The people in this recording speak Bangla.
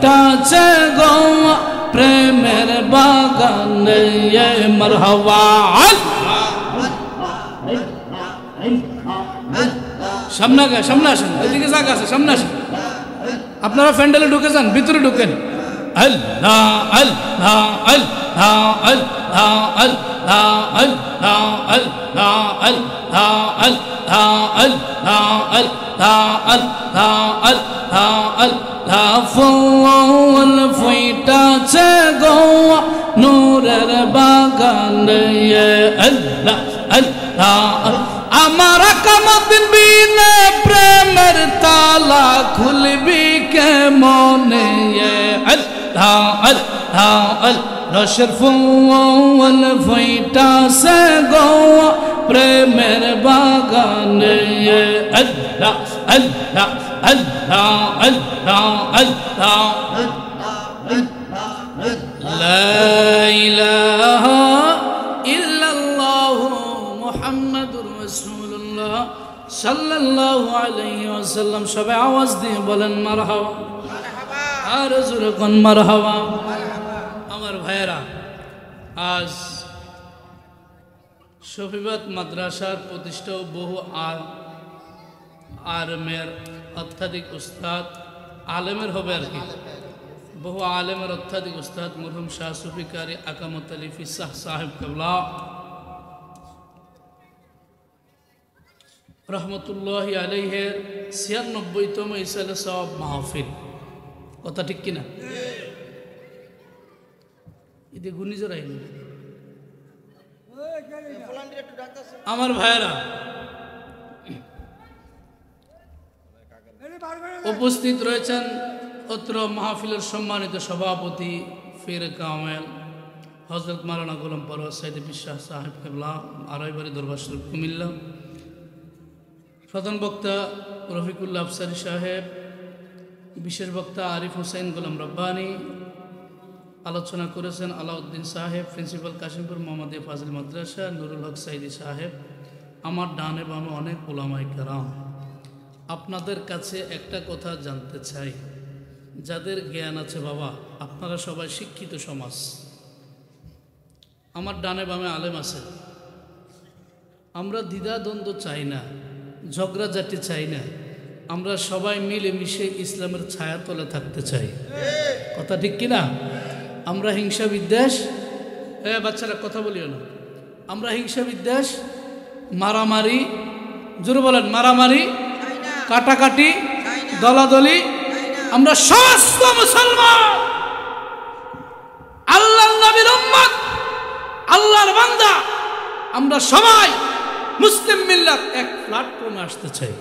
ফুইটাছে গো প্রেমের বাগানে মারহাবা। সামনে সামনে আসেন, এদিকে জায়গা আছে, সামনে আসেন। আপনারা প্যান্ডেলে ঢুকে যান, ভিতরে ঢুকেন। আল্লাহ আল্লাহ আল্লাহ আল্লাহ আল্লাহ আল্লাহ আল্লাহ আল্লাহ আল্লাহ আল্লাহ আল্লাহ আল্লাহ আল্লাহ ফুল ফুইটাছে গো নূরের বাগানে আল্লাহ আল্লাহ। আমার কামদিন বিনে প্রেমের তালা খুলবি কে মনে আল্লাহ আল্লাহ রসের ফুল ফুইটাছে গো প্রেমের বাগানে আল্লাহ আল্লাহ আল্লাহ আল্লাহ আল্লাহ লা ইলাহা ইল্লাল্লাহু মুহাম্মাদুর রাসূলুল্লাহ সাল্লাল্লাহু আলাইহি ওয়াসাল্লাম। সবাই আওয়াজ দিয়ে বলেন মারহাবা, আর জোরে কোন মারহাবা। আমার ভাইয়েরা, আজ শফিবাদ মাদ্রাসার প্রতিষ্ঠা বহু আলেমের অত্যাধিক উস্তাদ, আলেমের হবে আর কি, বহু আলেমের অত্যাধিক উস্তাদ মরহুম শাহ সুফি কারি আকামত আলী ফিসাহ সাহেব কেবলা রহমতুল্লাহি আলাইহির ৯৬তম ইসালে সওয়াব মাহফিল। কথা ঠিক কিনা? এতে ঘূর্ণিঝড় আইনি। আমার ভাইয়েরা, উপস্থিত রয়েছেন অত্র মাহফিলের সম্মানিত সভাপতি ফির কামেল হযরত মাওলানা গোলাম পরওয়াজ সাইদি বিশ্বাস সাহেব কেবলা, আড়াইবাড়ি দরবার শরীফ কুমিল্লা। প্রধান বক্তা রফিকুল্লাহ আফসারি সাহেব, বিশেষ বক্তা আরিফ হোসেন গোলাম রব্বানি। আলোচনা করেছেন আলাউদ্দিন সাহেব, প্রিন্সিপাল কাশিমপুর মোহাম্মদিয়া ফাজিল মাদ্রাসা, নুরুল হক সাইদি সাহেব। আমার ডানে বামে অনেক উলামায়ে কেরাম। আপনাদের কাছে একটা কথা জানতে চাই, যাদের জ্ঞান আছে বাবা, আপনারা সবাই শিক্ষিত সমাজ, আমার ডানে বামে আলেম আছে। আমরা দ্বিধাদ্বন্দ্ব চাই না, ঝগড়াঝাটি চাই না, আমরা সবাই মিলেমিশে ইসলামের ছায়াতলে থাকতে চাই। কথা ঠিক কিনা? আমরা হিংসা বিদ্বেষ, বাচ্চারা কথা বলিও না, আমরা হিংসা বিদ্বেষ, মারামারি, জোরে বলেন, মারামারি, কাটাকাটি, দলাদলি, আমরা সমস্ত মুসলমান, আল্লাহর নবীর উম্মত, আল্লাহর বান্দা, আমরা সবাই মুসলিম মিল্লাত এক প্ল্যাটফর্মে আসতে চাই।